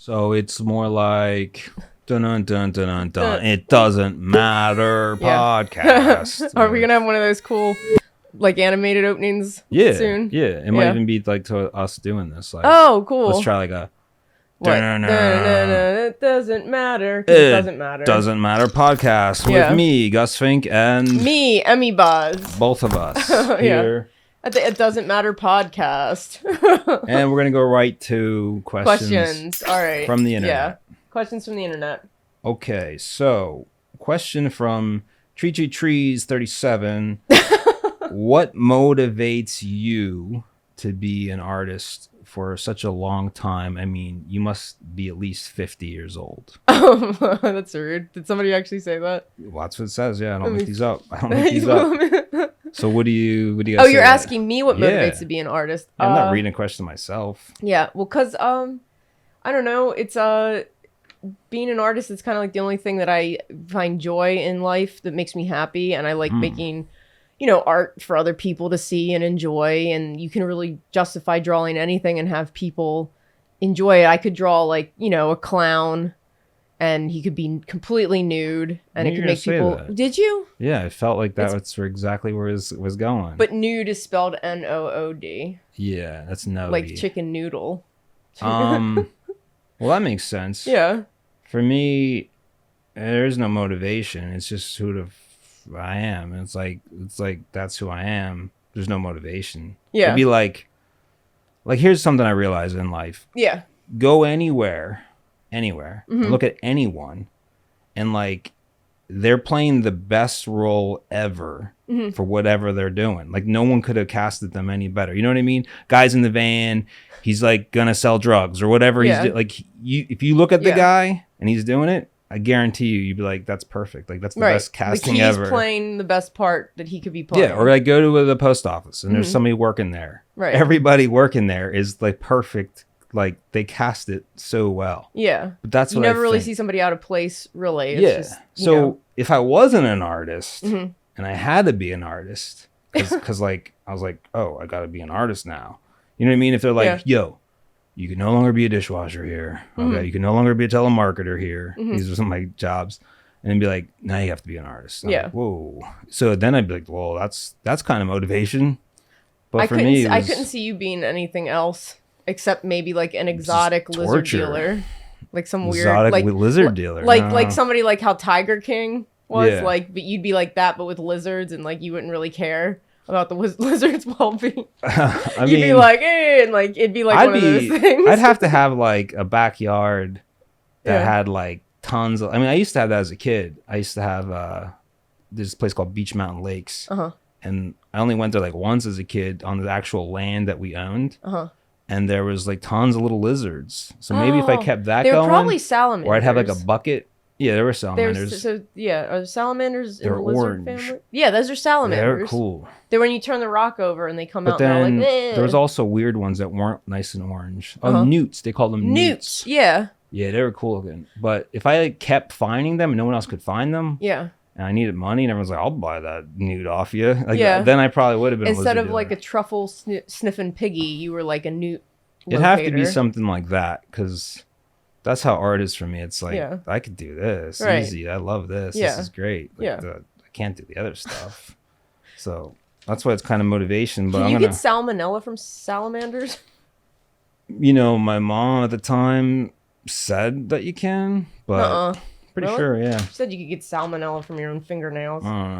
So it's more like dun dun dun dun dun dun. It doesn't matter podcast. Are we gonna have one of those cool, like animated openings? Soon? Yeah. It might even be like to us doing this. Like, oh, cool. Let's try like a. What? It doesn't matter. It doesn't matter. Doesn't matter podcast with me, Gus Fink, and me, Emi Boz. Both of us here. At the It Doesn't Matter podcast. And we're gonna go right to questions. All right. From the internet. Yeah. Questions from the internet. Okay, so question from Trees 37. What motivates you to be an artist for such a long time? I mean, you must be at least 50 years old. Oh, that's rude. Did somebody actually say that? Well, that's what it says. Yeah, I don't make these up. So what do you guys you're asking me what motivates to be an artist. I'm not reading a question myself. Yeah, well, because I don't know, it's being an artist is kind of like the only thing that I find joy in life that makes me happy, and I like making art for other people to see and enjoy, and you can really justify drawing anything and have people enjoy it. I could draw like a clown and he could be completely nude, and it could make people. Did you? Yeah, I felt like that was exactly where it was going. But nude is spelled Nood. Yeah, that's no. Like chicken noodle. Well, that makes sense. Yeah. For me, there is no motivation. It's just who I am. It's like that's who I am. There's no motivation. Yeah. It'd be like here's something I realized in life. Yeah. Go anywhere, look at anyone, and like they're playing the best role ever for whatever they're doing. Like no one could have casted them any better. You know what I mean? Guy's in the van, he's like gonna sell drugs or whatever he's like. If you look at the guy and he's doing it, I guarantee you'd be like, that's perfect. Like that's the best casting ever. He's playing the best part that he could be playing. Yeah, or like go to the post office and there's somebody working there. Right. Everybody working there is like perfect. Like they cast it so well. Yeah. But that's what you never I really think. See somebody out of place, really. It's just, so if I wasn't an artist and I had to be an artist, because like I was like, oh, I got to be an artist now. You know what I mean? If they're like, yo, you can no longer be a dishwasher here. Okay, you can no longer be a telemarketer here. These are some of my jobs. And be like, now you have to be an artist. Like, whoa. So then I'd be like, well, that's kind of motivation. But for me, I couldn't see you being anything else except maybe like an exotic lizard dealer, like some weird lizard dealer, like somebody like how Tiger King was like, but you'd be like that, but with lizards, and like you wouldn't really care about the lizard's well-being. You'd be like, hey, and like it'd be like one of those things. I'd have to have like a backyard that had like tons of. I mean, I used to have that as a kid. I used to have this place called Beach Mountain Lakes, and I only went there like once as a kid on the actual land that we owned. And there was like tons of little lizards. So maybe if I kept that going, they were probably salamanders. Or I'd have like a bucket. Yeah, there were salamanders. Are salamanders in the orange. lizard family? Yeah, those are salamanders. They're cool. They're when you turn the rock over and they come out and they're like, eh. There was also weird ones that weren't nice and orange. Oh, newts. They called them newts. Yeah. Yeah, they were cool looking. But if I kept finding them and no one else could find them. Yeah. And I needed money, and everyone's like, "I'll buy that newt off you." Like, then I probably would have been instead of like a truffle sniffing piggy, you were like a newt. It'd have to be something like that, because that's how art is for me. It's like I could do this easy. I love this. This is great. Like, I can't do the other stuff. So that's why it's kind of motivation. But Can you get salmonella from salamanders? My mom at the time said that you can, but. Pretty sure, yeah. She said you could get salmonella from your own fingernails. I don't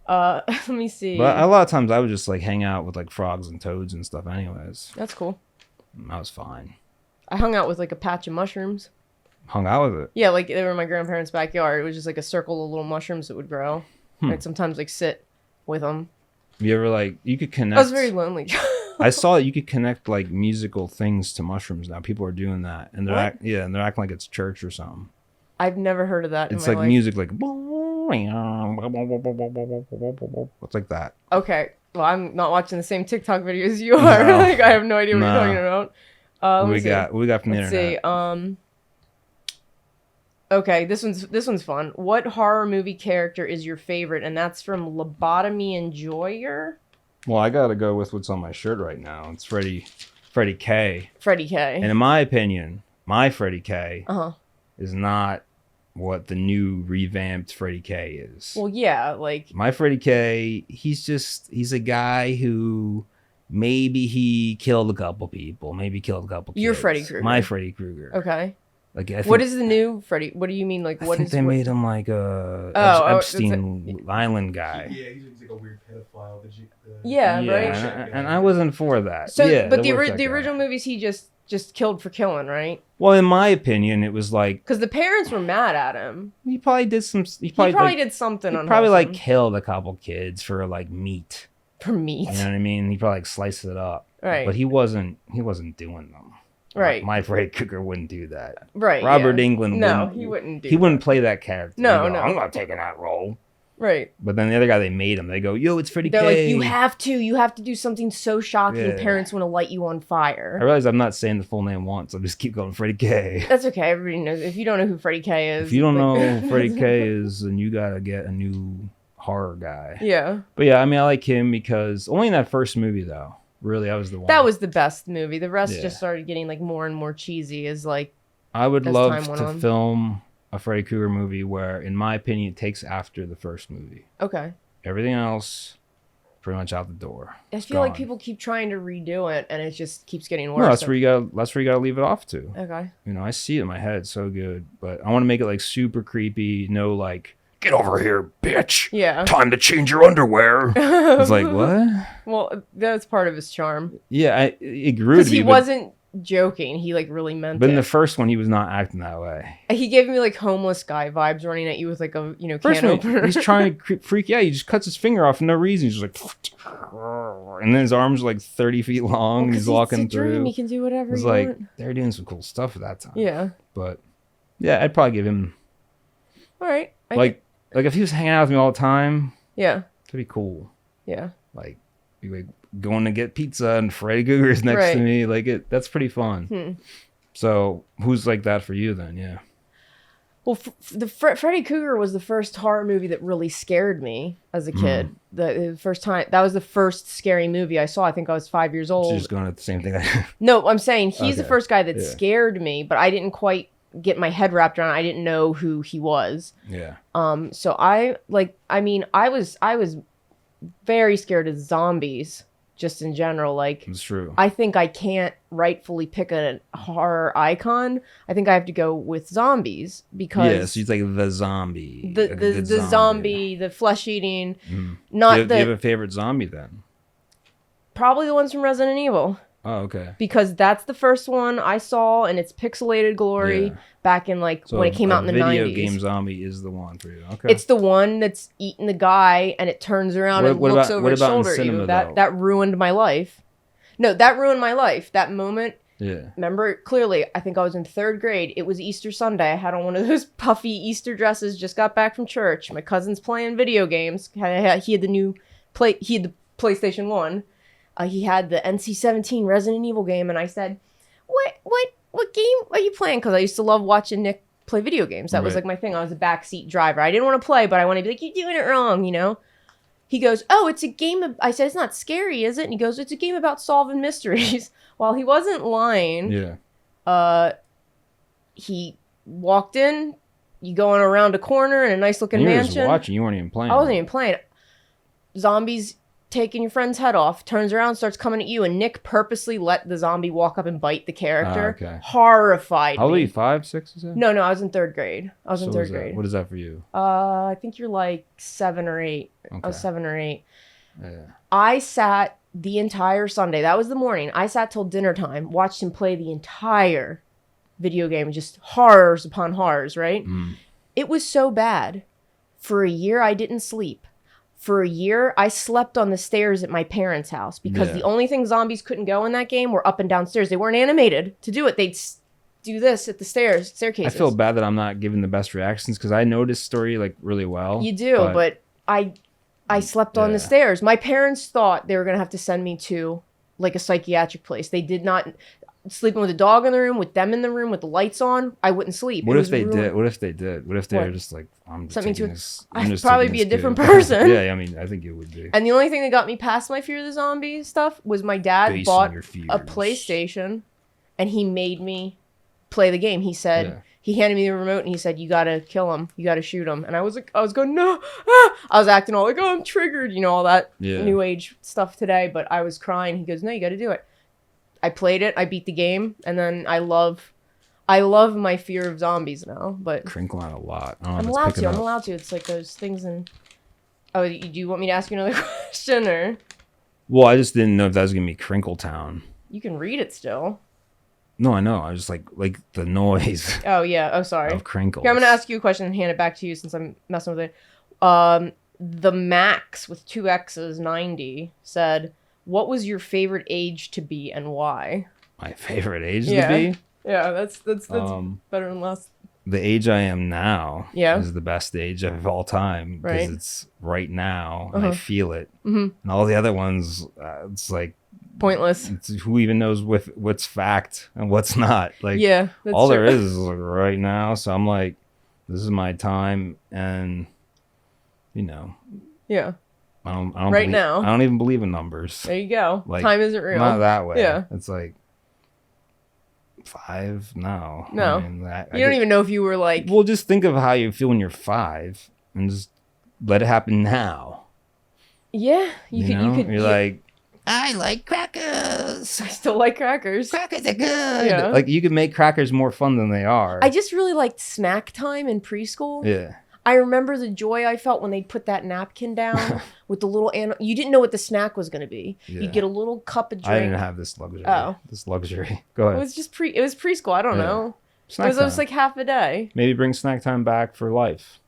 know. Let me see. But a lot of times I would just like hang out with like frogs and toads and stuff anyways. That's cool. That was fine. I hung out with like a patch of mushrooms. Hung out with it? Yeah, like they were in my grandparents' backyard. It was just like a circle of little mushrooms that would grow. I'd sometimes like sit with them. You ever like, you could connect. I was very lonely. I saw that you could connect like musical things to mushrooms now. People are doing that. And they're and they're acting like it's church or something. I've never heard of that. It's like music, like it's like that. Okay, well, I'm not watching the same TikTok videos you are. No. Like, I have no idea what you're talking about. What we got from the internet. Let's see. Okay, this one's fun. What horror movie character is your favorite? And that's from Lobotomy Enjoyer. Well, I gotta go with what's on my shirt right now. It's Freddie K. Freddie K. And in my opinion, my Freddy K Uh-huh. is not what the new revamped Freddy K is. Well, yeah, like My Freddy K, he's a guy who maybe he killed a couple people, maybe killed a couple kids. Your Freddy Krueger. My Freddy Krueger. Okay. Like, I think, what is the new Freddy? What do you mean? Like, I think they made him like a Epstein Island guy. Yeah, he's like a weird pedophile. Yeah, right. And I wasn't for that. So, yeah, but the original movies, he just killed for killing, right? Well, in my opinion, it was like because the parents were mad at him. He probably did some. He probably did something. He probably like killed a couple kids for like meat. For meat. You know what I mean? He probably like sliced it up. Right. But he wasn't doing them. Right. My Freddy Krueger wouldn't do that. Right. Robert Englund. No, he wouldn't do. He wouldn't play that character. No, go, no. I'm not taking that role. Right. But then the other guy they made him, they go, yo, it's Freddy They're K. like, you have to do something so shocking parents want to light you on fire. I realize I'm not saying the full name once. I'll just keep going Freddy K. That's okay. Everybody knows. If you don't know who Freddy K is. If you don't know who Freddy K is, then you gotta get a new horror guy. Yeah. But yeah, I mean, I like him because only in that first movie, though. Really, that was the one. That was the best movie. The rest just started getting like more and more cheesy as like. I would love to film a Freddy Krueger movie where, in my opinion, it takes after the first movie. Okay. Everything else, pretty much out the door. I feel like people keep trying to redo it, and it just keeps getting worse. No, that's where you gotta leave it off to. Okay. You know, I see it in my head so good, but I want to make it like super creepy. No, like, get over here, bitch. Yeah. Time to change your underwear. It's like, what? Well, that's part of his charm. Yeah, it grew to be. Because he wasn't joking. He like really meant it. But in the first one, he was not acting that way. He gave me like homeless guy vibes running at you with like a, first can opener. He's trying to freak you out. He just cuts his finger off for no reason. He's just like, and then his arms are like 30 feet long. And he's walking through. Dream. He can do whatever he want. They're doing some cool stuff at that time. Yeah. But yeah, I'd probably give him. All right. Like if he was hanging out with me all the time. Yeah. That'd be cool. Yeah. Like going to get pizza and Freddy Krueger's next to me. Like that's pretty fun. So who's like that for you then? Yeah. Well, Freddy Krueger was the first horror movie that really scared me as a kid. The first time, that was the first scary movie I saw. I think I was 5 years old. So you're just going at the same thing. No, I'm saying he's the first guy that scared me, but I didn't quite get my head wrapped around. I didn't know who he was. Yeah. So I was very scared of zombies. Just in general, like it's true. I think I can't rightfully pick a horror icon. I think I have to go with zombies because so he's like the zombie, the zombie, the flesh eating. Not do you have a favorite zombie then? Probably the ones from Resident Evil. Oh, okay. Because that's the first one I saw in its pixelated glory back in when it came out in the 90s. Video game zombie is the one for you. Okay. It's the one that's eating the guy and it turns around and looks over his shoulder at you. That ruined my life. No, that ruined my life. That moment. Yeah. Remember it clearly. I think I was in 3rd grade. It was Easter Sunday. I had on one of those puffy Easter dresses. Just got back from church. My cousin's playing video games. He had the PlayStation 1. He had the NC-17 Resident Evil game, and I said, "What game are you playing?" Because I used to love watching Nick play video games. That was like my thing. I was a backseat driver. I didn't want to play, but I wanted to be like, "You're doing it wrong," you know. He goes, "Oh, it's a game." I said, "It's not scary, is it?" And he goes, "It's a game about solving mysteries." While he wasn't lying, he walked in. You going around a corner in a nice looking mansion. You were just watching. You weren't even playing. I wasn't even playing. Zombies taking your friend's head off, turns around, starts coming at you, and Nick purposely let the zombie walk up and bite the character. Okay. Horrified How old me. are you? 5, 6, is it? No, I was in 3rd grade. I was in 3rd grade. What is that for you? I think you're like 7 or 8. Okay. I was 7 or 8. Yeah. I sat the entire Sunday. That was the morning. I sat till dinner time, watched him play the entire video game, just horrors upon horrors, right? It was so bad. For a year, I didn't sleep. For a year, I slept on the stairs at my parents' house because the only thing zombies couldn't go in that game were up and down stairs. They weren't animated to do it. They'd do this at the staircases. I feel bad that I'm not giving the best reactions because I know this story like really well. You do, but I slept on the stairs. My parents thought they were going to have to send me to like a psychiatric place. They did not. Sleeping with a dog in the room, with them in the room, with the lights on, I wouldn't sleep. What if they did? What if they were just like, I'm just taking this. I'd probably be a different person. Yeah, I mean, I think it would be. And the only thing that got me past my fear of the zombie stuff was my dad bought a PlayStation, and he made me play the game. He said, Yeah. he handed me the remote and he said, you gotta kill him. You gotta shoot him. And I was like, I was going, no. Ah! I was acting all like, oh, I'm triggered. You know, all that new age stuff today. But I was crying. He goes, no, you gotta do it. I played it. I beat the game. And then I love my fear of zombies now. But Crinkle out a lot. I'm allowed to. It's like those things in... Oh, do you want me to ask you another question, or? Well, I just didn't know if that was gonna be Crinkle Town. You can read it still. No, I know. I was just like the noise. Oh yeah. Oh, sorry. Of crinkles. Okay, I'm gonna ask you a question and hand it back to you since I'm messing with it. The Max with 2 X's 90 said, "What was your favorite age to be and why?" My favorite age to be? Yeah, that's better than last. The age I am now Yeah. is the best age of all time because Right. it's right now and I feel it. Mm-hmm. And all the other ones, it's like Pointless. it's, who even knows what's fact and what's not? Like, Yeah, that's all true. there is like right now. So I'm like, this is my time, and you know, Yeah. I don't Right believe, now. I don't even believe in numbers. There you go. Like, Time isn't real. Not that way. Yeah. It's like 5. No. No. I mean, You don't even know if you were like... Well, just think of how you feel when you're 5 and just let it happen now. Yeah. You could. You're like, I like crackers. I still like crackers. Crackers are good. Yeah. Like, you can make crackers more fun than they are. I just really liked snack time in preschool. Yeah. I remember the joy I felt when they'd put that napkin down with the little you didn't know what the snack was going to be. Yeah. You'd get a little cup of drink. I didn't have this luxury. Oh. This luxury. Go ahead. It was just it was preschool. I don't know. Snack It was like half a day. Maybe bring snack time back for life.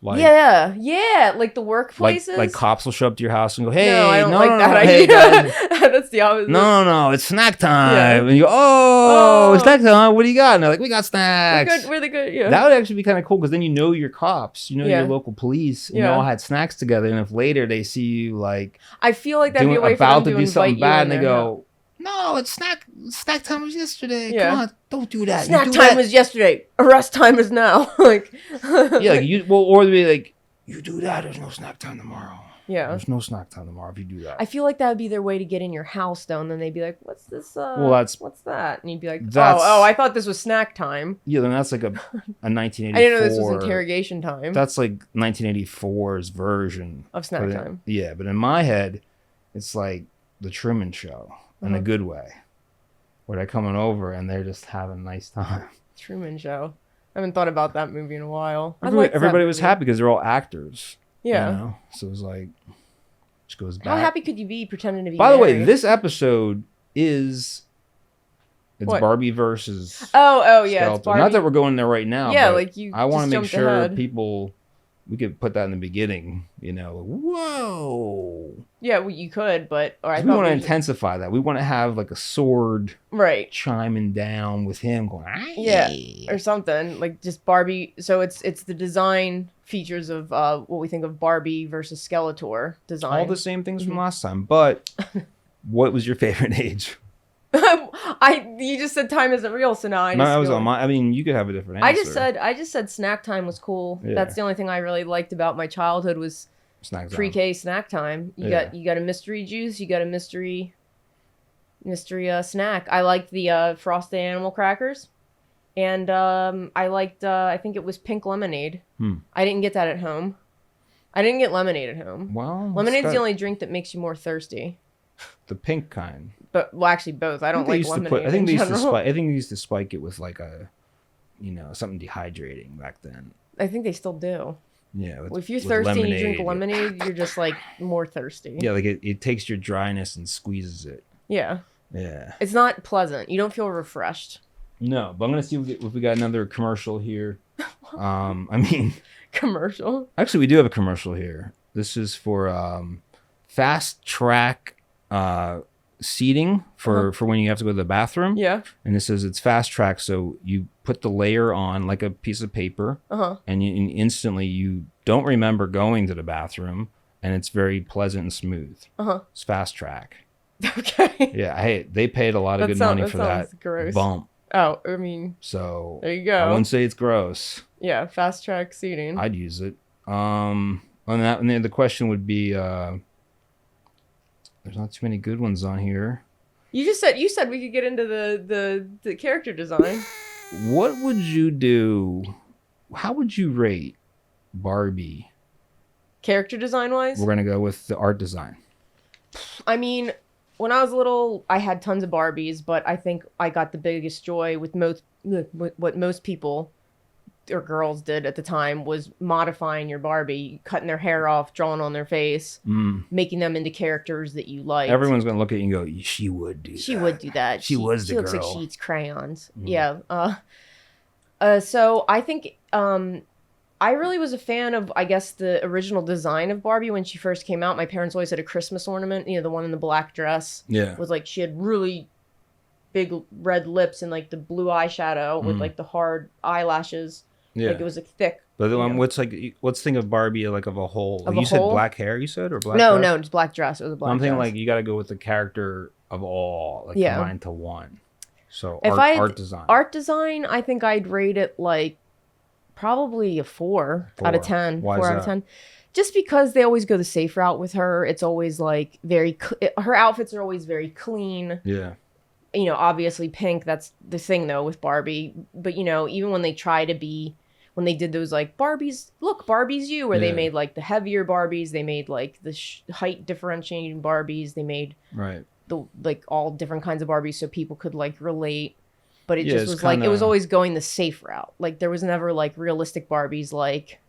Like, yeah, like the workplaces. Like cops will show up to your house and go, "Hey, no, I don't like that hey, idea. guys." That's the opposite. No, it's snack time. Yeah. And you go, oh, it's snack time. What do you got? And they're like, we got snacks. We're the good. Yeah. That would actually be kind of cool because then you know your cops, you know Yeah. your local police, and you Yeah. all had snacks together. And if later they see you like I feel like that'd be a way for about them to do invite something you bad, in and they their go, no, it's snack time was yesterday. Yeah. Come on, don't do that. Snack You do time that. was yesterday. Arrest time is now. Like, Yeah, like you. Well, or they'd be like, you do that. There's no snack time tomorrow. yeah. There's no snack time tomorrow if you do that. I feel like that would be their way to get in your house, though, and then they'd be like, "What's this? What's that?" And you'd be like, "Oh, I thought this was snack time. Yeah, then that's like a 1984. I didn't know this was interrogation time." That's like 1984's version of snack time. Yeah, but in my head, it's like the Truman Show in a good way, where they're coming over and they're just having a nice time. Truman Show. I haven't thought about that movie in a while. Everybody was happy because they're all actors. Yeah. You know? So it was like, just goes back. How happy could you be pretending to be By the way, married? this episode is... It's What? Barbie versus Oh yeah, Skeletor. it's Barbie. Not that we're going there right now. Yeah, but like you I want just to make jumped sure ahead. people... We could put that in the beginning, you know. Whoa. Yeah, well, you could, but or I We thought want to we should- intensify that. We want to have like a sword right. chiming down with him going, "Aye." Yeah, or something like just Barbie. So it's the design features of what we think of Barbie versus Skeletor design. All the same things from last time. But what was your favorite age? You just said time isn't real, so now I just I was feel on like- my. I mean, you could have a different answer. I just said snack time was cool. Yeah. That's the only thing I really liked about my childhood was Snack time. pre-K snack time. You got a mystery juice, you got a mystery snack. I liked the frosted animal crackers, and I liked I think it was pink lemonade. I didn't get that at home. I didn't get lemonade at home. Well, Lemonade's the only drink that makes you more thirsty. the pink kind. But well, actually both. I don't like lemonade. I think in they used to general. spike. I think they used to spike it with like a, something dehydrating back then. I think they still do. Yeah. Well, if you're thirsty and you drink lemonade, you're just like more thirsty. Yeah, like it takes your dryness and squeezes it. Yeah. Yeah. It's not pleasant. You don't feel refreshed. No, but I'm gonna see if we got another commercial here. I mean, Commercial. actually, we do have a commercial here. This is for fast track seating for when you have to go to the bathroom. Yeah. And this says it's fast track, so you put the layer on like a piece of paper, and instantly you don't remember going to the bathroom, and it's very pleasant and smooth. It's fast track. Okay. Yeah, they paid a lot of good money for that gross. bump. Oh, I mean, So there you go. I wouldn't say it's gross. Yeah, fast track seating. I'd use it. On that, and then the question would be, there's not too many good ones on here. You said we could get into the character design. what would you do? How would you rate Barbie? Character design wise? We're going to go with the art design. I mean, when I was little, I had tons of Barbies, but I think I got the biggest joy with what most people or girls did at the time was modifying your Barbie, cutting their hair off, drawing on their face, making them into characters that you like. Everyone's going to look at you and go, she would do that. She would do that. She was the girl. She looks like she eats crayons. Yeah. So I think I really was a fan of, I guess, the original design of Barbie when she first came out. My parents always had a Christmas ornament, the one in the black dress. Yeah. Was like, she had really big red lips and like the blue eyeshadow with like the hard eyelashes. Yeah. Like it was like thick. But let's think of Barbie like of a whole. Of you a said whole? black hair, you said? Or black No, dress? no, just black dress. It was a black I'm thinking dress. like you got to go with the character of all, like combined to one. So art design. Art design, I think I'd rate it like probably a 4 out of 10. Why 4 is out of that? 10. Just because they always go the safe route with her. It's always like her outfits are always very clean. Yeah. Obviously pink, that's the thing though with Barbie. But even when they try to be, when they did those like Barbies, look, Barbie's you, where they made like the heavier Barbies, they made like the height differentiating Barbies, they made the like all different kinds of Barbies so people could like relate. But it just was like, it was always going the safe route. Like there was never like realistic Barbies like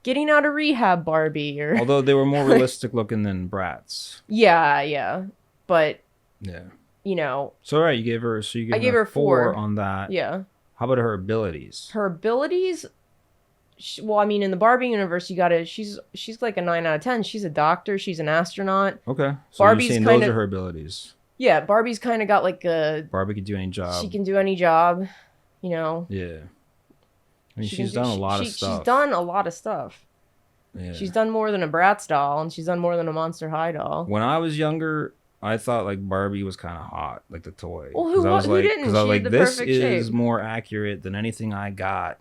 getting out of rehab Barbie or. Although they were more realistic looking than Bratz. Yeah. But. Yeah. So you gave her. So you I gave her 4 on that. Yeah. How about her abilities? Her abilities. Well, I mean, in the Barbie universe, she's like a 9 out of 10. She's a doctor. She's an astronaut. Okay. So Barbie's you're saying kinda, those are her abilities. Yeah, Barbie's kind of got like a. Barbie could do any job. She can do any job, Yeah. I mean, she's done a lot of stuff. She's done a lot of stuff. Yeah. She's done more than a Bratz doll, and she's done more than a Monster High doll. When I was younger, I thought like Barbie was kind of hot, like the toy. Well, who didn't? Because I was like, this is shape. more accurate than anything I got.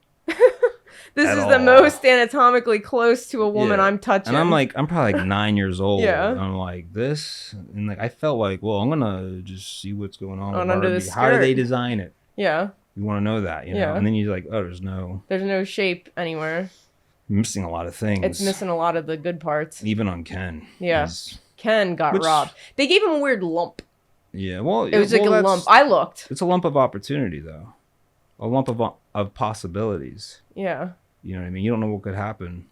This is the most anatomically close to a woman I'm touching. And I'm probably like 9 years old. Yeah. And I'm like, this, and like I felt like, well, I'm gonna just see what's going on with under Barbie. the skirt. How do they design it? Yeah. You want to know that, Yeah. And then you're like, oh, there's no shape anywhere. Missing a lot of things. It's missing a lot of the good parts. Even on Ken. Yeah. Ken got robbed. They gave him a weird lump. Yeah, well, it was like a lump. I looked. It's a lump of opportunity, though. A lump of possibilities. Yeah. You know what I mean? You don't know what could happen.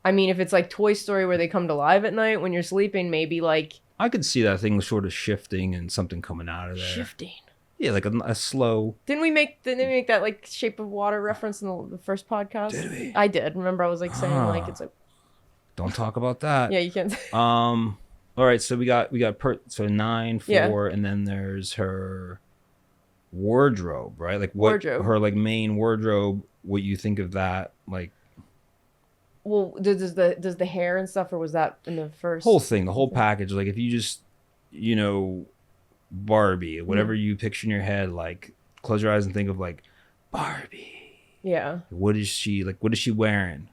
I mean, if it's like Toy Story where they come to life at night when you're sleeping, maybe like... I could see that thing sort of shifting and something coming out of there. Shifting? Yeah, like a slow... Didn't we make that like Shape of Water reference in the first podcast? Did we? I did. Remember I was like saying like it's like... Don't talk about that. Yeah, you can't... All right, so we got 9, 4, and then there's her wardrobe, right? Like what wardrobe. Her like main wardrobe, what you think of that, like... Well, does the hair and stuff, or was that in the first whole thing, the whole package? Like if you just, Barbie, whatever you picture in your head, like close your eyes and think of like Barbie. Yeah. What is she like? What is she wearing?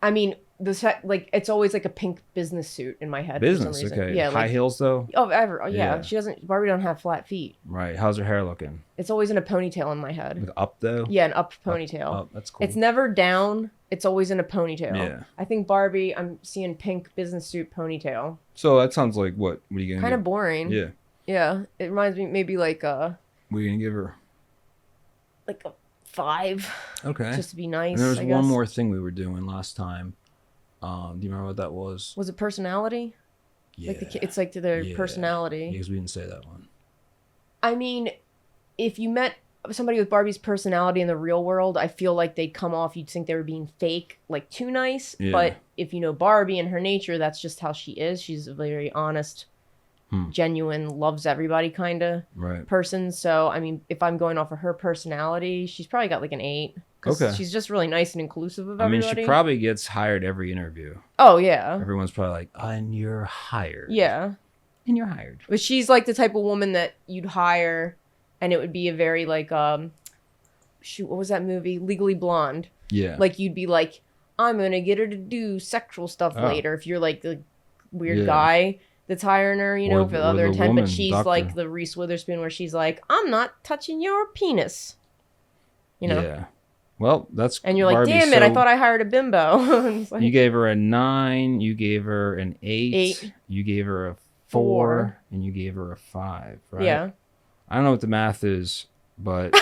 I mean, it's always like a pink business suit in my head. Business, for some reason. okay. Yeah, high heels though. Oh, ever. Yeah. She doesn't. Barbie don't have flat feet. Right. How's her hair looking? It's always in a ponytail in my head. Like up though. Yeah, an up ponytail. Up. That's cool. It's never down. It's always in a ponytail. Yeah. I think Barbie, I'm seeing pink business suit ponytail. So that sounds like what? What are you gonna? Kind of boring. Yeah. Yeah. It reminds me maybe like What are you gonna give her? Like a 5. Okay. Just to be nice. And there was one more thing we were doing last time. Do you remember what that was? Was it personality? Yeah. Like it's like to their personality. Because we didn't say that one. I mean, if you met somebody with Barbie's personality in the real world, I feel like they'd come off, you'd think they were being fake, like too nice. Yeah. But if you know Barbie and her nature, that's just how she is. She's a very honest, genuine, loves everybody kind of person. So, I mean, if I'm going off of her personality, she's probably got like an 8. Okay. She's just really nice and inclusive of everybody. I mean, she probably gets hired every interview. Oh, yeah. Everyone's probably like, and you're hired. Yeah. And you're hired. But she's like the type of woman that you'd hire, and it would be a very like, what was that movie? Legally Blonde. Yeah. Like, you'd be like, I'm going to get her to do sexual stuff later. If you're like the weird guy that's hiring her, for the other 10. But she's like the Reese Witherspoon where she's like, I'm not touching your penis. You know. Yeah. Well, that's And you're like, Barbie. damn it! I So thought I hired a bimbo. It's like, you gave her a 9. You gave her an 8. You gave her a 4, and you gave her a 5. Right? Yeah. I don't know what the math is, but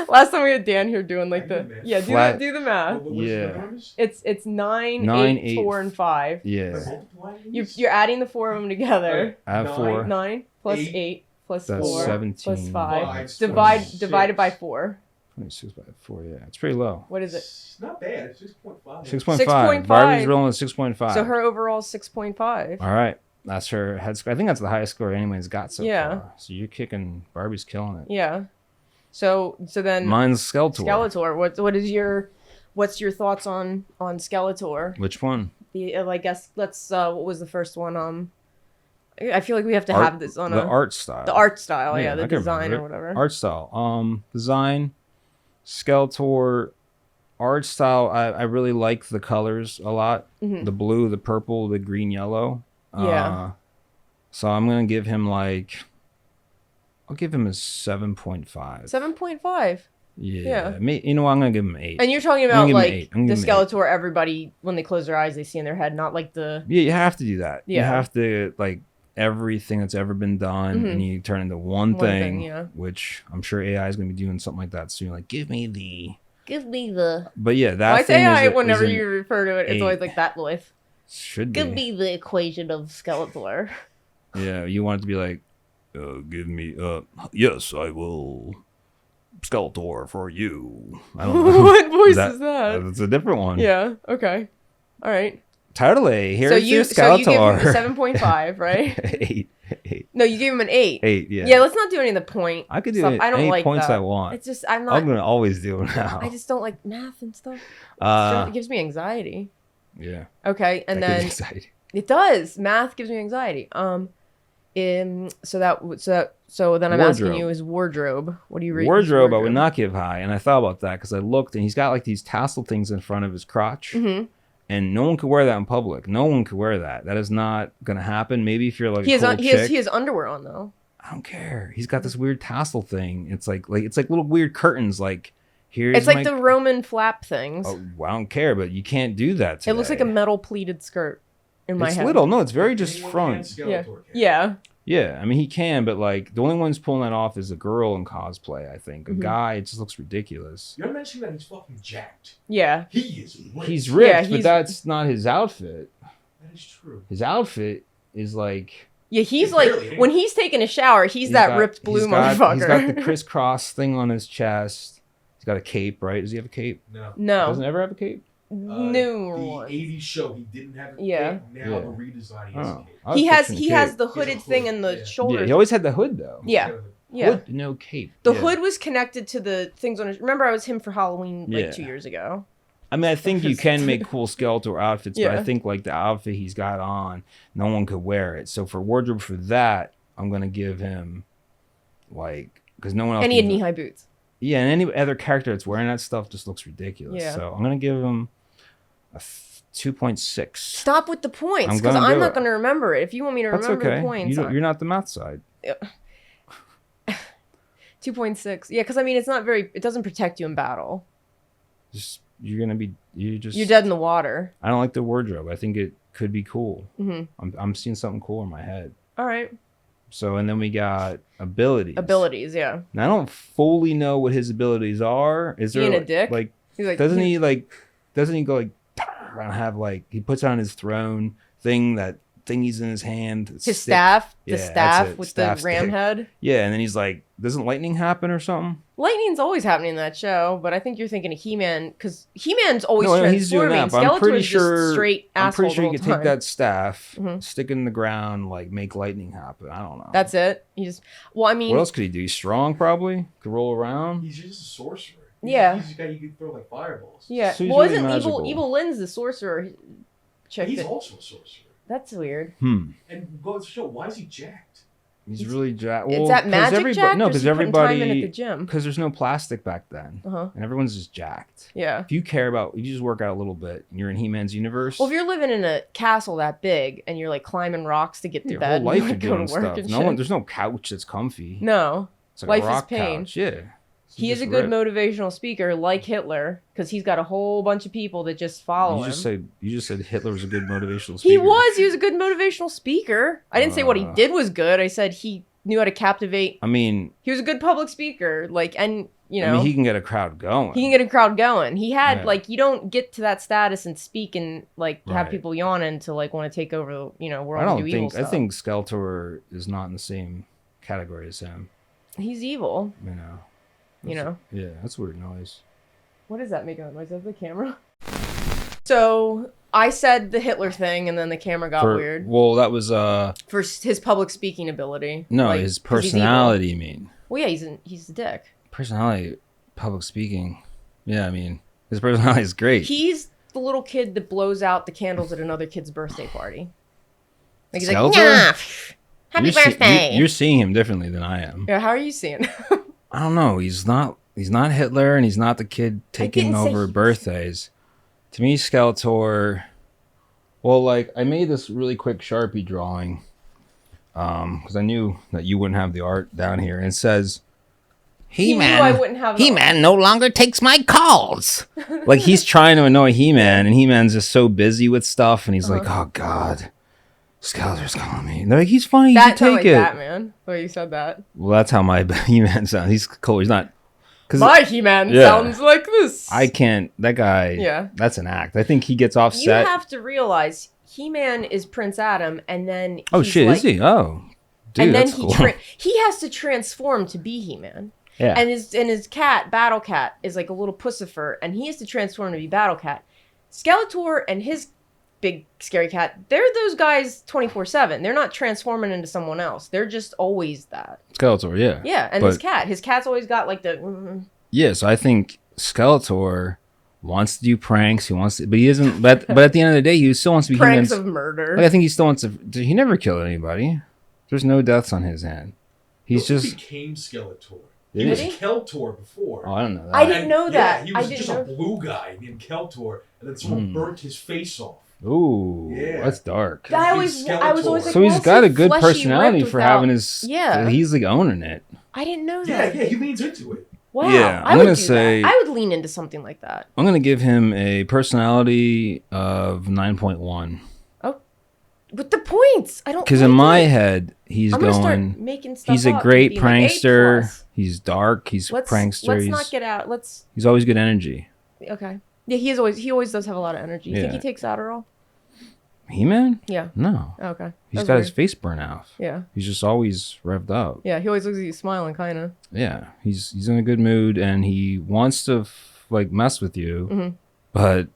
Last time we had Dan here doing like I the do math. do the math. Yeah. It's 9, 9, 8, 4, and 5. yeah, You're adding the 4 of them together. I have 4. 9 plus 8, 8 plus That's 4 17. plus 5. It's Divided by 4. 26 by 4. Yeah, it's pretty low. What is it? It's not bad. It's 6.5. 6.5. 6.5. Barbie's rolling with 6.5. So her overall is 6.5. All right. That's her head score. I think that's the highest score anyone's got so Yeah. far. So you're kicking. Barbie's killing it. Yeah. So then Mine's Skeletor. Skeletor. What's your thoughts on Skeletor? Which one? I guess let's what was the first one? I feel like we have to have this on the art style. the art style, Yeah, the I can design remember or whatever. Art style. Design. Skeletor. Art style. I really like the colors a lot. Mhm. The blue, the purple, the green, yellow. Yeah. So I'm gonna give him I'll give him a 7.5. 7.5. Yeah. You know what? I'm gonna give him an 8. And you're talking I'm about gonna give him like an 8. I'm the gonna give him an 8. Skeletor. Everybody when they close their eyes, they see in their head, not like the. Yeah, you have to do that. You Yeah. have to everything that's ever been done, and you turn into one thing, yeah. which I'm sure AI is gonna be doing something like that soon. Like, give me the. But yeah, that I thing say I is whenever is an you refer to it, it's 8. always like that voice. Should Give be. me the equation of Skeletor. Yeah, you want it to be like, give me. Yes, I will. Skeletor for you. I don't know. What voice is that? It's a different one. Yeah. Okay. All right. Totally. Here's So your you gave him Skeletor. a 7.5, right? 8. No, you gave him an 8. 8. Yeah. Yeah. Let's not do any of the point. I could do stuff. I don't any like points that. I want. It's just I'm I'm not. gonna always do it now. I just don't like math and stuff. It gives me anxiety. Yeah. Okay, and That gives then me anxiety. it does. Math gives me anxiety. So then I'm asking Wardrobe. you, is wardrobe? What do you rate? Wardrobe, I would not give high, and I thought about that because I looked, and he's got like these tassel things in front of his crotch, and no one could wear that in public. No one could wear that. That is not gonna happen. Maybe if you're like He a cool chick. has underwear on though. I don't care. He's got this weird tassel thing. It's like little weird curtains. Like here's. It's like the Roman flap things. Oh, well, I don't care, but you can't do that. Today. It looks like a metal pleated skirt in my It's head. little. No, it's very just front. Yeah. Yeah. Yeah, I mean he can, but like the only one's pulling that off is a girl in cosplay. I think a guy, it just looks ridiculous. You're mentioning that he's fucking jacked. Yeah. He is ripped. He's ripped, Yeah, but he's- that's not his outfit. That is true. His outfit is like Yeah, he's He's like barely- when he's taking a shower, he's that ripped blue motherfucker. He's got the crisscross thing on his chest. He's got a cape, right? Does he have a cape? No. No. Doesn't ever have a cape? Newer The one. 80s show, he didn't have a Yeah. cape. Now the redesign, he has a Oh, cape. I was He has picturing a he has cape. the He has a hooded hood, thing in the yeah. shoulders. Yeah, he always had the hood though. Yeah. Yeah. Hood, no cape. The Yeah. hood was connected to the things on his. Remember, I was him for Halloween like Yeah. 2 years ago. I mean, I think you can make cool Skeletor outfits, but Yeah. I think like the outfit he's got on, no one could wear it. So for wardrobe for that, I'm gonna give him because no one else. And he had can- knee-high boots. Yeah, and any other character that's wearing that stuff just looks ridiculous. Yeah. So I'm gonna give him a 2.6. Stop with the points, I'm because gonna I'm do not it. going to remember it. If you want me to That's remember okay. the points, You're not the math side. 2.6. Yeah, because I mean, it's not very. It doesn't protect you in battle. You're You're dead in the water. I don't like the wardrobe. I think it could be cool. Mm-hmm. I'm seeing something cool in my head. All right. So and then we got abilities. Abilities, yeah. Now I don't fully know what his abilities are. Is there Being a like, dick? like He's like, doesn't he go like and have like he puts on his throne thing that thingy's in his hand. His stick. staff, Yeah, the that's staff it, with staff the ram stick. head. Yeah, and then he's like, doesn't lightning happen or something? Lightning's always happening in that show, but I think you're thinking of He-Man because He-Man's always No, he's doing transforming. that, but I'm pretty Skeletor's sure just straight asshole. I'm pretty sure the you whole could take time. that staff, Mhm. stick it in the ground, like make lightning happen. I don't know. That's it. He just. Well, I mean. What else could he do? He's strong, probably. Could roll around. He's just a sorcerer. Yeah. He's a guy you can throw like fireballs. Yeah. So he's Well, really isn't magical. Evil Lynn's the sorcerer chick? He's that- also a sorcerer. That's weird. And go to show, why is he jacked? He's really jacked. It's that magic jack. No, because Time in at the everybody. gym. Because there's no plastic back then, Uh-huh. and everyone's just jacked. Yeah. If you care about, if you just work out a little bit, and you're in He-Man's universe. Well, if you're living in a castle that big and you're like climbing rocks to get to your bed, whole life and you're go doing to work stuff. and No shit. one, there's no couch that's comfy. No. It's like life a is rock pain. couch. Yeah. He is a good motivational speaker, like Hitler, because he's got a whole bunch of people that just follow him. You just said Hitler was a good motivational speaker. He was a good motivational speaker. I didn't say what he did was good. I said he knew how to captivate. I mean, he was a good public speaker. Like, and you know, I mean, he can get a crowd going. He had like, you don't get to that status and speak and like have people yawning to like want to take over, you know, world and do evil stuff. I think Skeletor is not in the same category as him. He's evil. You know. Yeah, that's weird noise. What is that making that noise? Is that the camera? So I said the Hitler thing, and then the camera got weird. Well, that was for his public speaking ability. No, like, his personality. You mean? Well, yeah, he's a dick. Personality, public speaking. Yeah, I mean, his personality is great. He's the little kid that blows out the candles at another kid's birthday party. Like, he's Skeletor? like, yeah, happy birthday. You're seeing him differently than I am. Yeah, how are you seeing him? I don't know. He's not Hitler, and he's not the kid taking over birthdays. To me, Skeletor. Well, like, I made this really quick Sharpie drawing because I knew that you wouldn't have the art down here, and it says, He-Man no longer takes my calls. Like, he's trying to annoy He-Man, and He-Man's just so busy with stuff, and he's like, oh God, Skeletor's calling me. And they're like, he's funny, you should take it. Batman. Oh, you said that. Well, that's how my He-Man sounds. He's cool. He's not. My He-Man sounds like this. I can't. That guy. Yeah. That's an act. I think he gets offset. You have to realize He-Man is Prince Adam, and then. Oh shit! Like, is he? Oh, dude, and then that's cool. He has to transform to be He-Man. Yeah. And his cat, Battle Cat, is like a little pussifer, and he has to transform to be Battle Cat. Skeletor and his big scary cat, they're those guys 24/7. They're not transforming into someone else. They're just always that. Skeletor, yeah. Yeah, and his cat's always got like the. Yeah, so I think Skeletor wants to do pranks. He wants to, but he isn't. But at the end of the day, he still wants to be pranks of murder. Like, I think he still wants to. He never killed anybody. There's no deaths on his hand. He's just became Skeletor. He was Skeletor before. Oh, I don't know that. I didn't know that. Yeah, he was just a blue guy named Skeletor, and then someone burnt his face off. Ooh, that's dark. I was always like, so he's got a good personality for having his. Yeah, he's like owning it. I didn't know that. Yeah, he leans into it. Wow. Yeah, I'm gonna say I would lean into something like that. I'm gonna give him a personality of 9.1. Oh, with the points, I don't. Because in my head, he's going. Making stuff he's a great prankster. Like he's dark. He's prankster. Let's not get out. He's always good energy. Okay. Yeah, he always does have a lot of energy. You think he takes Adderall? He-Man? Yeah. No. Oh, okay. He's got his face burnt out. Yeah. He's just always revved up. Yeah, he always looks like he's smiling, kind of. Yeah, he's in a good mood, and he wants to mess with you, but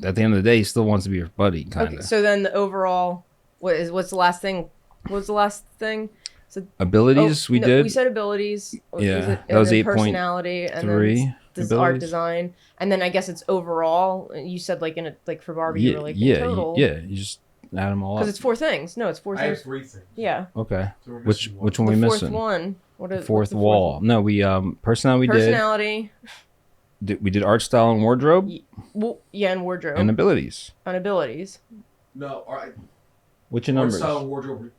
at the end of the day, he still wants to be your buddy, kind of. Okay, so then the overall, what's the last thing? What was the last thing? So, abilities we did. We said abilities. Yeah, that was 8.3. Personality and then this art design, and then I guess it's overall. You said for Barbie, you were like total. Yeah, you just add them all up. Because it's 4 things. No, it's 4 things. I have 3 things. Yeah. Okay. So which one we missing? The fourth one. The fourth wall. No, we personality. We did art, style, and wardrobe. And wardrobe. And abilities. No, all right. Which numbers? Art, style, and wardrobe.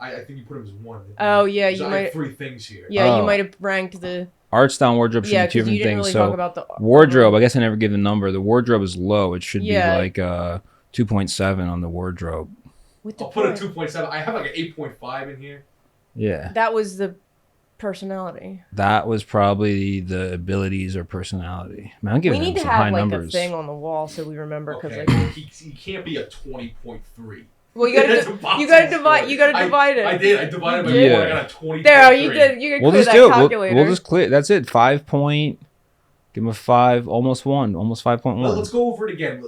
I think you put them as 1. Oh yeah, you might have 3 things here. Yeah, you might have ranked the art, style, and wardrobe should be 2 different things. Really so talk about the wardrobe, I guess I never give the number. The wardrobe is low. It should be like 2.7 on the wardrobe. I'll put a 2.7. I have like an 8.5 in here. Yeah. That was the personality. That was probably the abilities or personality. Man, I'm giving him some high numbers. We need to have a thing on the wall so we remember. Okay. He can't be a 20.3. Well, you gotta divide it. I did. I divided by 4. I got a 20. There, you did. You could clear that calculator. We'll just clear. That's it. 5 point. Give him a 5. Almost 1. Almost 5.1. Let's go over it again.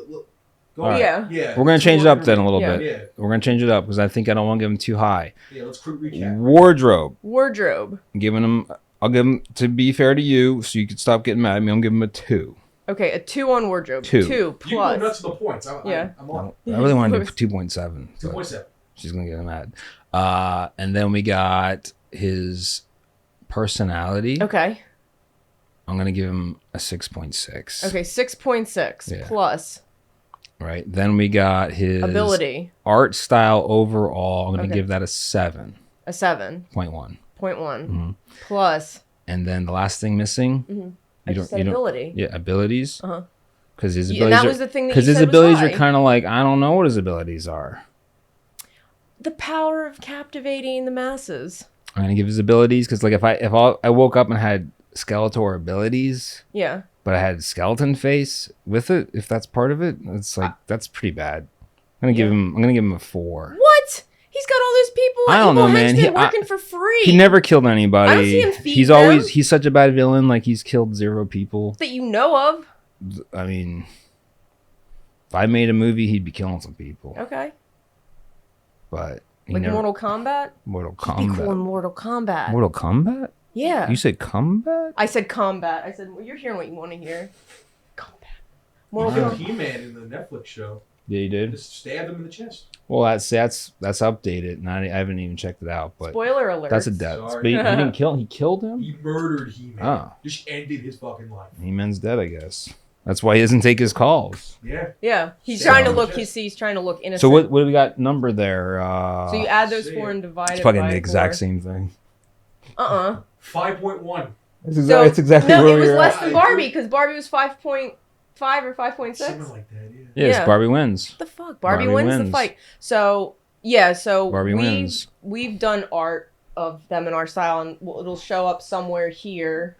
Right. Yeah. We're gonna change it up then a little bit. Yeah. We're gonna change it up because I think I don't want to give him too high. Yeah. Let's quick recap. Wardrobe. Giving him. I'll give him, to be fair to you, so you can stop getting mad at me. I'm giving him a 2. Okay, a 2 on wardrobe. 2 plus. You go nuts to the points. I'm on. I really want to do 2.7. 2.7. She's gonna get mad. And then we got his personality. Okay. I'm gonna give him a 6.6. Okay, 6.6 plus. Right. Then we got his ability, art, style overall. I'm gonna give that a 7. A 7.1. 0.1. Plus And then the last thing missing, ability. Yeah, abilities. Because his and abilities that was the thing that because you his said abilities was are kind of like, I don't know what his abilities are. the power of captivating the masses. I'm gonna give his abilities because like if I woke up and had Skeletor abilities, yeah, but I had skeleton face with it, if that's part of it, it's like that's pretty bad. I'm gonna give him a 4. What? He's got all those people. I don't know, man. Working for free. He never killed anybody. I don't see him feed He's such a bad villain. Like he's killed 0 people that you know of. I mean, if I made a movie, he'd be killing some people. Okay. But like Mortal Kombat. Mortal Kombat. He'd be cool in Mortal Kombat. Mortal Kombat? Yeah. You said combat? I said combat. I said, well, you're hearing what you want to hear. Combat. Mortal Kombat. He-Man in the Netflix show. Yeah, you did. Just stabbed him in the chest. Well, that's updated, and I haven't even checked it out. But spoiler alert. That's a death. But he didn't kill. He killed him. He murdered He-Man. Oh. Just ended his fucking life. He-Man's dead, I guess. That's why he doesn't take his calls. Yeah. Yeah. He's trying to look. He's trying to look innocent. So what do we got number there? So you add those 4 and divide it's it fucking by the exact 4. same thing. 5.1. It's exactly no, where it was you're less at. than Barbie because Barbie was 5.5 or 5.6. Something like that, yeah. Yes, Barbie wins. What the fuck? Barbie wins the fight. So Barbie wins. We've done art of them in our style, and it'll show up somewhere here.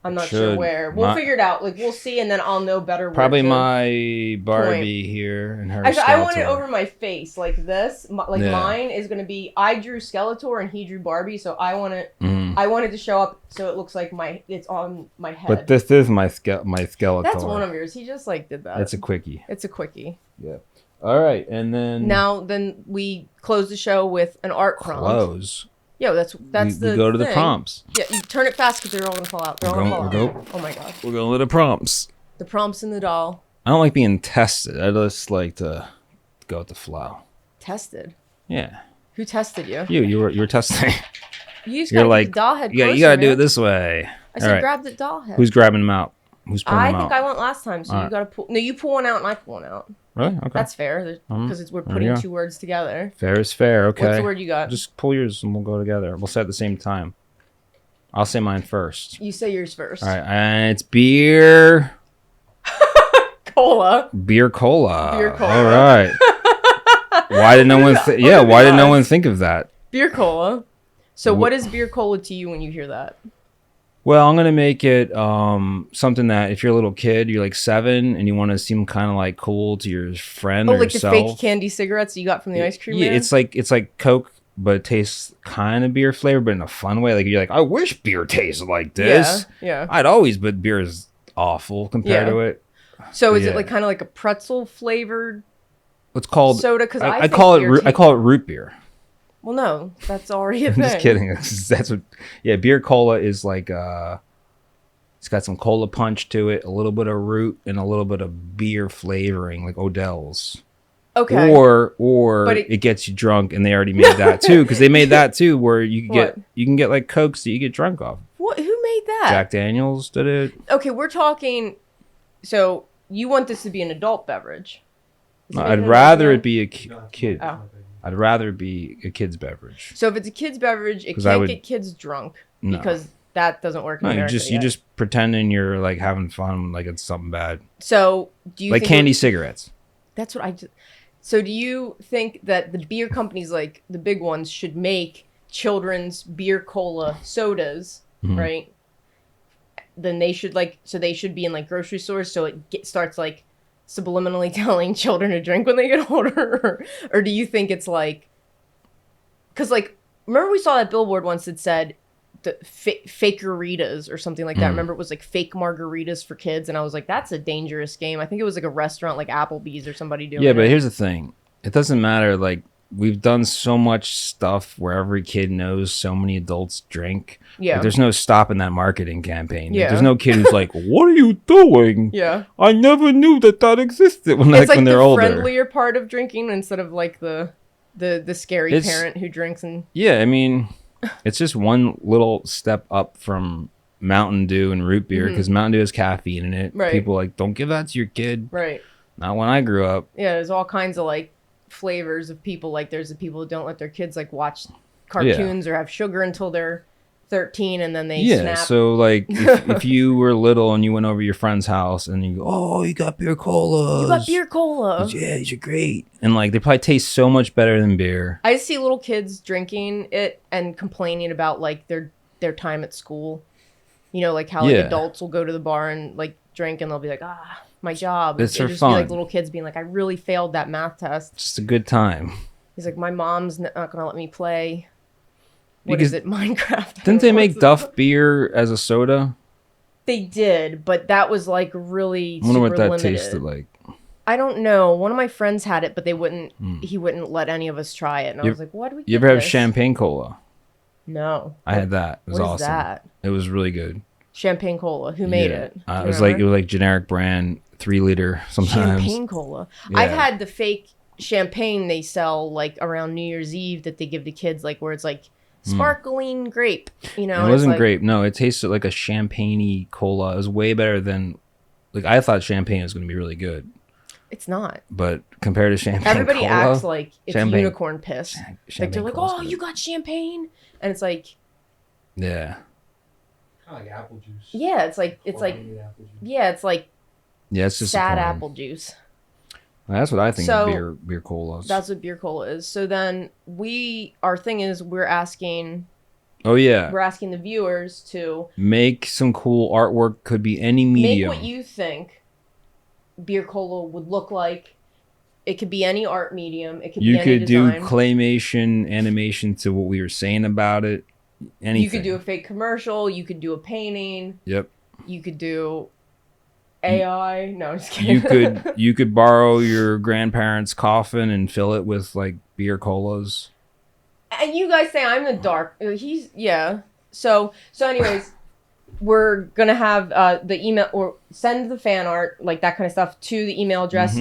I'm not sure where. We'll figure it out. Like we'll see, and then I'll know better. Probably my Barbie here and her. Actually, I want it over my face like this. Mine is gonna be. I drew Skeletor and he drew Barbie, so I want it. I want it to show up so it looks like it's on my head. But this is my Skeletor. That's one of yours. He just did that. It's a quickie. It's a quickie. Yeah. All right, and then we close the show with an art prompt. Close. Yeah, that's we go to the prompts. Yeah, you turn it fast because they're all gonna fall out. Oh my god. We're going to the prompts. The prompts in the doll. I don't like being tested. I just like to go with the flow. Tested. Yeah. Who tested you? You were testing. You just gotta get the doll head. Yeah, you gotta do it this way. I said grab the doll head. Who's grabbing them out? Who's pulling them out? I think I went last time, so you gotta pull. No, you pull one out and I pull one out. Really? Okay. That's fair because we're putting 2 words together. Fair is fair. Okay. What's the word you got? Just pull yours and we'll go together. We'll say at the same time. I'll say mine first. You say yours first. All right, and it's beer. Cola. Beer cola. Beer cola. All right. Why did no one? Why did no one think of that? Beer cola. So what is beer cola to you when you hear that? Well, I'm gonna make it something that if you're a little kid, you're like 7, and you want to seem kind of like cool to your friend or like yourself. The fake candy cigarettes you got from the ice cream man? It's like Coke, but it tastes kind of beer flavor, but in a fun way. Like you're like, I wish beer tasted like this. Yeah. But beer is awful compared to it. So is it like kind of like a pretzel flavored? It's called soda. Because I call it root beer. Well, no, that's already a I'm thing. just kidding. That's what. Yeah, beer cola is like. It's got some cola punch to it, a little bit of root, and a little bit of beer flavoring, like Odell's. Okay. Or it gets you drunk, and they already made that too, because they made that too, where you can get like Cokes that you get drunk off. What? Who made that? Jack Daniels did it. Okay, we're talking. So you want this to be an adult beverage? I'd rather it be a kid. Oh. I'd rather it be a kid's beverage. So if it's a kid's beverage, it can't get kids drunk because that doesn't work. No, you just pretending you're like having fun, like it's something bad. So do you like think candy cigarettes? That's what I. So do you think that the beer companies, like the big ones, should make children's beer cola sodas, right? Then they should they should be in like grocery stores, so it starts like subliminally telling children to drink when they get older, or do you think it's like, because like remember we saw that billboard once that said the fakeritas or something like that. Remember it was like fake margaritas for kids, and I was like, that's a dangerous game. I think it was like a restaurant like Applebee's or somebody doing but here's the thing, it doesn't matter. Like we've done so much stuff where every kid knows so many adults drink. Yeah. Like, there's no stopping that marketing campaign. Yeah. Like, there's no kid who's like, what are you doing? Yeah. I never knew that existed when, it's like when they're the older. friendlier part of drinking instead of like the scary parent who drinks and... Yeah, I mean, it's just one little step up from Mountain Dew and root beer, because Mountain Dew has caffeine in it. Right. People like, don't give that to your kid. Right. Not when I grew up. Yeah, there's all kinds of like flavors of people. Like there's the people who don't let their kids like watch cartoons or have sugar until they're 13 and then they Yeah, snap. so like if you were little and you went over your friend's house and you go, oh, you got beer colas. You got beer cola. Yeah, these are great. And like they probably taste so much better than beer. I see little kids drinking it and complaining about like their time at school. You know, like how like adults will go to the bar and like drink and they'll be like, my job. It's for just fun. Be like little kids being like, I really failed that math test. Just a good time. He's like, my mom's not gonna let me play. What is it, Minecraft? Didn't they make Duff beer as a soda? They did, but that was like really. I wonder what that limited. tasted like. I don't know. One of my friends had it, but they wouldn't. He wouldn't let any of us try it, and I was like, "What do we?" You ever have champagne cola? No. I had that. It was awesome. What is that? It was really good. Champagne cola. Who made it? It was like generic brand 3 liter sometimes. Champagne cola. Yeah. I've had the fake champagne they sell like around New Year's Eve that they give to kids, like where it's like sparkling grape. You know, it wasn't like, grape. No, it tasted like a champagne-y cola. It was way better than like I thought champagne was going to be really good. It's not. But compared to champagne, everybody cola, acts like it's unicorn piss. Like they're like, "Oh, you got champagne," and it's like, yeah, kind of like apple juice. Yeah, it's like yeah, it's like it's just sad apple juice. That's what I think of beer colas. That's what beer cola is. So then our thing is we're asking. Oh yeah. We're asking the viewers to make some cool artwork. Could be any medium. Make what you think beer cola would look like. It could be any art medium. It could be any design. You could do claymation, animation to what we were saying about it. Anything. You could do a fake commercial. You could do a painting. Yep. You could do AI. No, I'm just kidding. You could borrow your grandparents' coffin and fill it with like beer colas. And you guys say I'm the dark. So anyways, we're gonna have the email or send the fan art, like that kind of stuff, to the email address.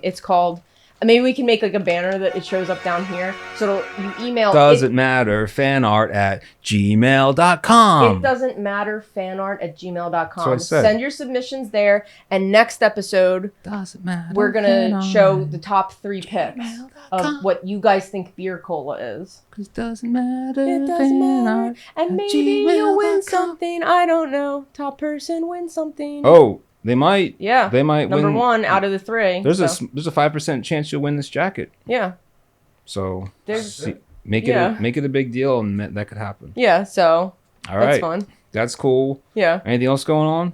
It's called. Maybe we can make like a banner that it shows up down here. So you email. Doesn't matter. fanart@gmail.com. It doesn't matter. fanart@gmail.com. Send your submissions there. And next episode, doesn't matter. We're gonna show the top 3 picks of what you guys think beer cola is. Cause doesn't matter. It doesn't matter. And maybe you'll win something. I don't know. Top person wins something. Oh. They might. Yeah. They might Number win. 1 out of the 3. There's a 5% chance you'll win this jacket. Yeah. So make it a big deal, and that could happen. Yeah. So. All right. That's fun. That's cool. Yeah. Anything else going on?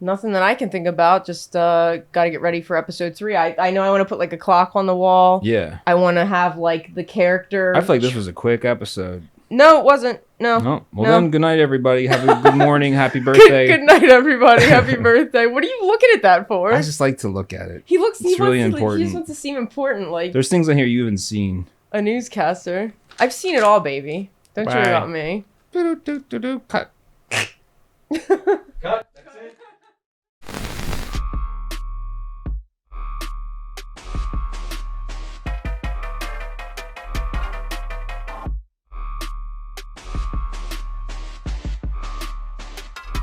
Nothing that I can think about. Just got to get ready for episode 3. I know I want to put like a clock on the wall. Yeah. I want to have like the character. I feel like this was a quick episode. No, it wasn't. No. Well, then, good night, everybody. Have a good morning. Happy birthday. Good night, everybody. Happy birthday. What are you looking at that for? I just like to look at it. It's really important. He just wants to seem important. Like there's things on here you haven't seen. A newscaster. I've seen it all, baby. Don't you worry about me. Cut.